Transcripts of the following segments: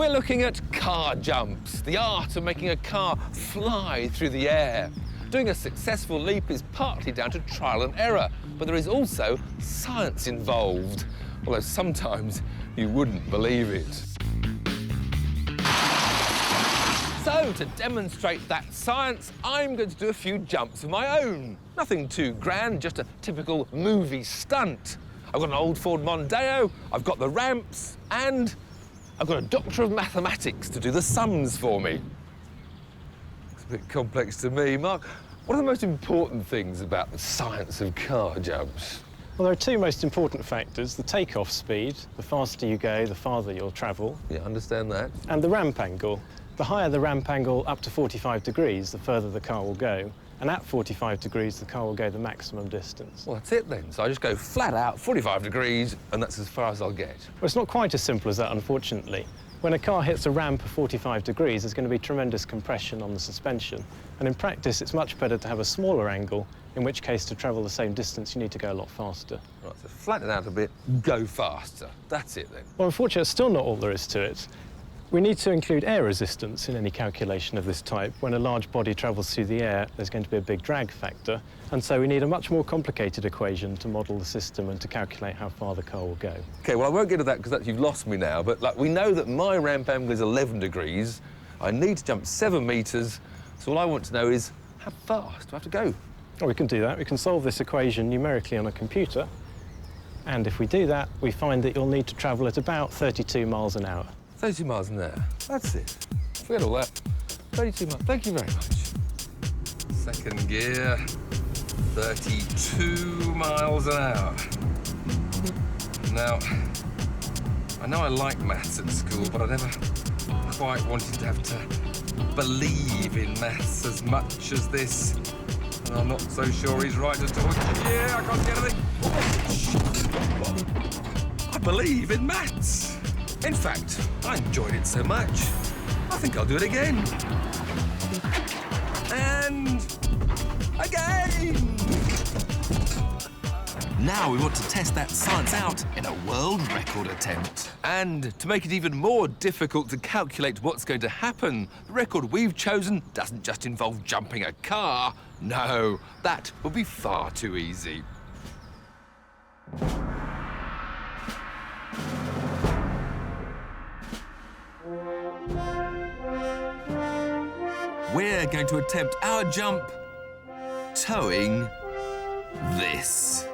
We're looking at car jumps, the art of making a car fly through the air. Doing a successful leap is partly down to trial and error, but there is also science involved, although sometimes you wouldn't believe it. So, to demonstrate that science, I'm going to do a few jumps of my own. Nothing too grand, just a typical movie stunt. I've got an old Ford Mondeo, I've got the ramps, and I've got a doctor of mathematics to do the sums for me. It's a bit complex to me. Mark, what are the most important things about the science of car jumps? Well, there are two most important factors: the takeoff speed. The faster you go, the farther you'll travel. Yeah, understand that. And the ramp angle. The higher the ramp angle, up to 45 degrees, the further the car will go. And at 45 degrees, the car will go the maximum distance. Well, that's it then. So I just go flat out, 45 degrees, and that's as far as I'll get. Well, it's not quite as simple as that, unfortunately. When a car hits a ramp of 45 degrees, there's going to be tremendous compression on the suspension. And in practice, it's much better to have a smaller angle, in which case, to travel the same distance, you need to go a lot faster. Right, so flatten it out a bit, go faster. That's it then. Well, unfortunately, it's still not all there is to it. We need to include air resistance in any calculation of this type. When a large body travels through the air, there's going to be a big drag factor, and so we need a much more complicated equation to model the system and to calculate how far the car will go. OK, well, I won't get to that because you've lost me now, but like, we know that my ramp angle is 11 degrees. I need to jump 7 metres, so all I want to know is how fast do I have to go? Well, we can do that. We can solve this equation numerically on a computer, and if we do that, we find that you'll need to travel at about 32 miles an hour. 32 miles an hour. That's it. Forget all that. 32 miles. Thank you very much. Second gear, 32 miles an hour. Now, I know I like maths at school, but I never quite wanted to have to believe in maths as much as this. And I'm not so sure he's right at all. Yeah, I can't get anything. I believe in maths. In fact, I enjoyed it so much, I think I'll do it again. And again! Now we want to test that science out in a world record attempt. And to make it even more difficult to calculate what's going to happen, the record we've chosen doesn't just involve jumping a car. No, that would be far too easy. We're going to attempt our jump towing this.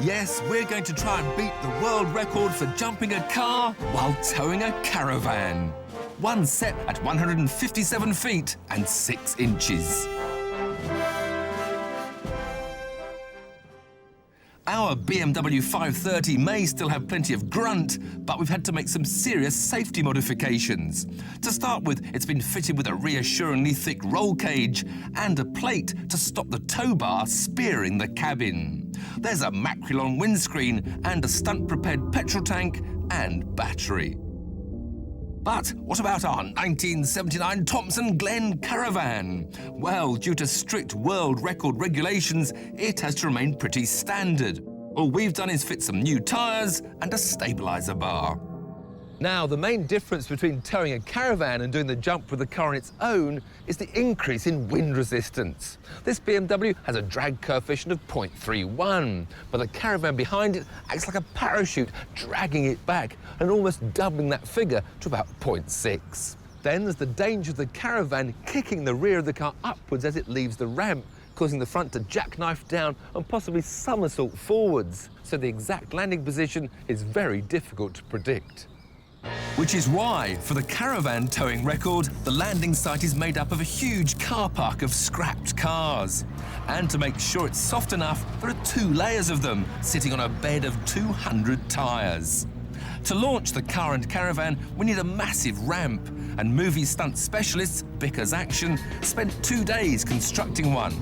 Yes, we're going to try and beat the world record for jumping a car while towing a caravan. One set at 157 feet and 6 inches. Our BMW 530 may still have plenty of grunt, but we've had to make some serious safety modifications. To start with, it's been fitted with a reassuringly thick roll cage and a plate to stop the tow bar spearing the cabin. There's a Macrylon windscreen and a stunt-prepared petrol tank and battery. But what about our 1979 Thompson Glen Caravan? Well, due to strict world record regulations, it has to remain pretty standard. All we've done is fit some new tyres and a stabiliser bar. Now, the main difference between towing a caravan and doing the jump with the car on its own is the increase in wind resistance. This BMW has a drag coefficient of 0.31, but the caravan behind it acts like a parachute, dragging it back and almost doubling that figure to about 0.6. Then there's the danger of the caravan kicking the rear of the car upwards as it leaves the ramp, causing the front to jackknife down and possibly somersault forwards. So the exact landing position is very difficult to predict. Which is why, for the caravan towing record, the landing site is made up of a huge car park of scrapped cars. And to make sure it's soft enough, there are 2 layers of them, sitting on a bed of 200 tyres. To launch the car and caravan, we need a massive ramp, and movie stunt specialists, Bicker's Action, spent 2 days constructing one.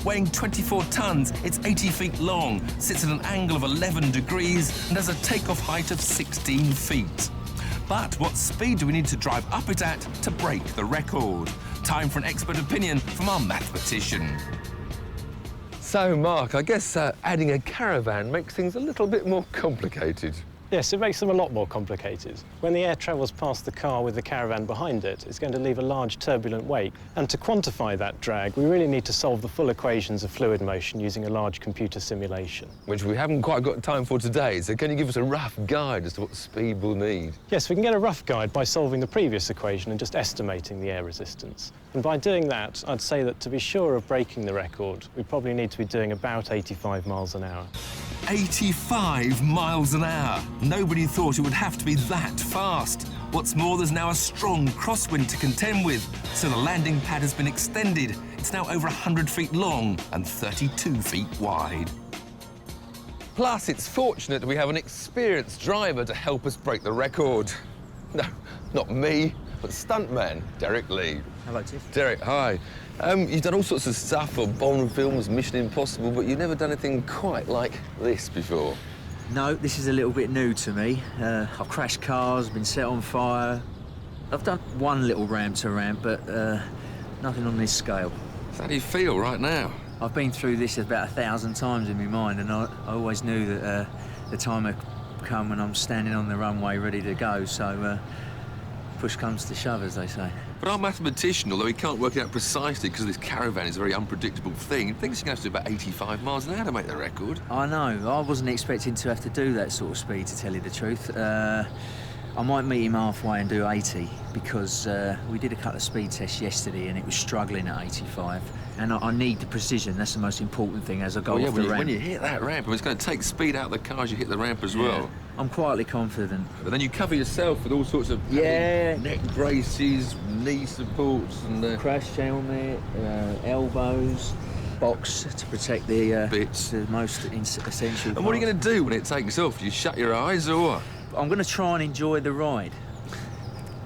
Weighing 24 tons, it's 80 feet long, sits at an angle of 11 degrees, and has a takeoff height of 16 feet. But what speed do we need to drive up it at to break the record? Time for an expert opinion from our mathematician. So, Mark, I guess adding a caravan makes things a little bit more complicated. Yes, it makes them a lot more complicated. When the air travels past the car with the caravan behind it, it's going to leave a large turbulent wake. And to quantify that drag, we really need to solve the full equations of fluid motion using a large computer simulation. Which we haven't quite got time for today, so can you give us a rough guide as to what speed we'll need? Yes, we can get a rough guide by solving the previous equation and just estimating the air resistance. And by doing that, I'd say that to be sure of breaking the record, we probably need to be doing about 85 miles an hour. 85 miles an hour. Nobody thought it would have to be that fast. What's more, there's now a strong crosswind to contend with, so the landing pad has been extended. It's now over 100 feet long and 32 feet wide. Plus, it's fortunate we have an experienced driver to help us break the record. No, not me, but stuntman Derek Lee. Hello, Tiff. Derek, hi. You've done all sorts of stuff for Bond films, Mission Impossible, but you've never done anything quite like this before. No, this is a little bit new to me. I've crashed cars, been set on fire. I've done one little ramp to ramp, but nothing on this scale. So how do you feel right now? I've been through this about 1,000 times in my mind, and I always knew that the time had come when I'm standing on the runway ready to go, so push comes to shove, as they say. But our mathematician, although he can't work it out precisely because this caravan is a very unpredictable thing, thinks he can have to do about 85 miles an hour to make the record. I know. I wasn't expecting to have to do that sort of speed, to tell you the truth. I might meet him halfway and do 80 because we did a couple of speed tests yesterday and it was struggling at 85. And I need the precision. That's the most important thing as I go off the ramp. When you hit that ramp, it's going to take speed out of the car as you hit the ramp as well. I'm quietly confident. But then you cover yourself with all sorts of neck braces, knee supports and... Crash helmet, elbows, box to protect the bits. The most essential And what are you going to do when it takes off? Do you shut your eyes or what? I'm going to try and enjoy the ride.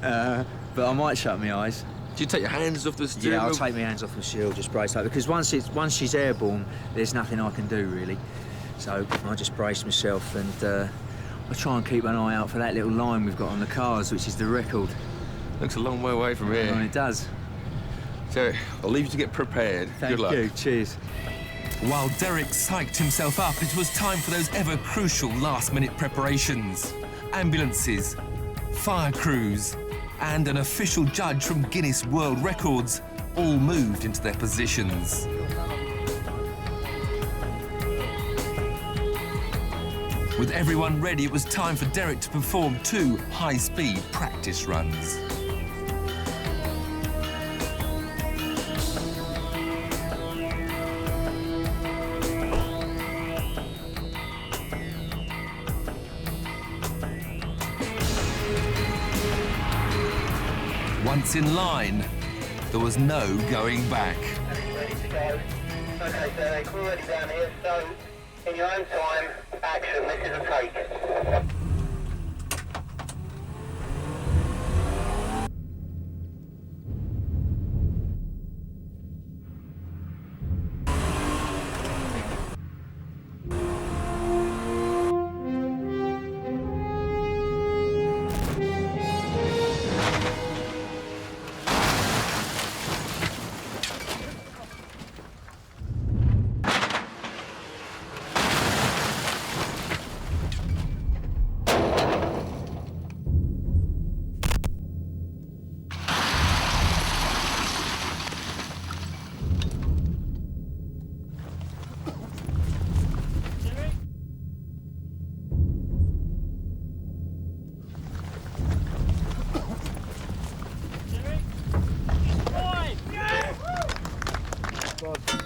But I might shut my eyes. Do you take your hands off the steering Yeah, I'll wheel? take my hands off the shield, just brace up, because once she's airborne, there's nothing I can do, really. So I just brace myself and I try and keep an eye out for that little line we've got on the cars, which is the record. Looks a long way away from here. And it does. So, I'll leave you to get prepared. Thank Good luck. you. Cheers. While Derek psyched himself up, it was time for those ever-crucial last-minute preparations. Ambulances, fire crews, and an official judge from Guinness World Records all moved into their positions. With everyone ready, it was time for Derek to perform 2 high-speed practice runs. Once in line, there was no going back. Ready to go. Okay, Derek, we're ready down here, so in your own time, action, this is a take.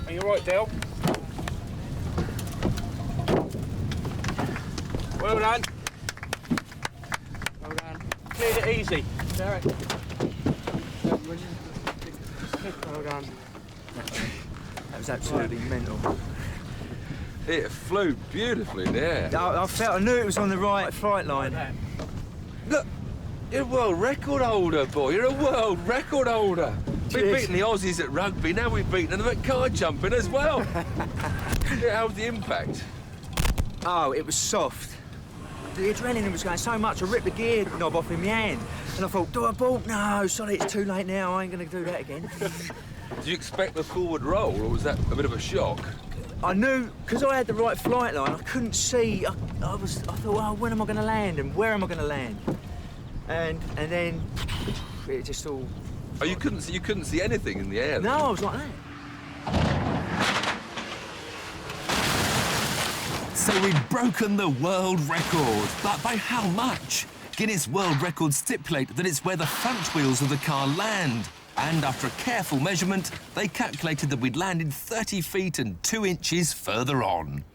Are you all right, Del? Well done. Well done. Cleared it easy. Derek. Well done. That was absolutely mental. It flew beautifully there. I knew it was on the right flight line. Look, you're a world record holder, boy. You're a world record holder. We've Cheers. beaten the Aussies at rugby, now we've beaten them at car jumping as well. Yeah, how was the impact? Oh, it was soft. The adrenaline was going so much, I ripped the gear knob off in my hand. And I thought, do I bolt? No, sorry, it's too late now. I ain't going to do that again. Did you expect the forward roll, or was that a bit of a shock? I knew, because I had the right flight line, I couldn't see. I thought, oh, when am I going to land and where am I going to land? And then it just all... Oh, you couldn't see anything in the air? No, I was like that. So we'd broken the world record, but by how much? Guinness World Records stipulate that it's where the front wheels of the car land. And after a careful measurement, they calculated that we'd landed 30 feet and 2 inches further on.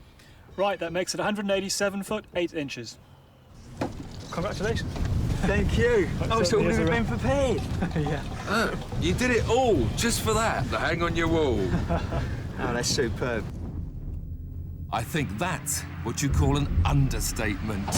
Right, that makes it 187 foot, 8 inches. Congratulations. Thank you. I was certainly thought is we'd a have been prepared. Yeah. You did it all just for that, to hang on your wall. Oh, that's superb. I think that's what you call an understatement.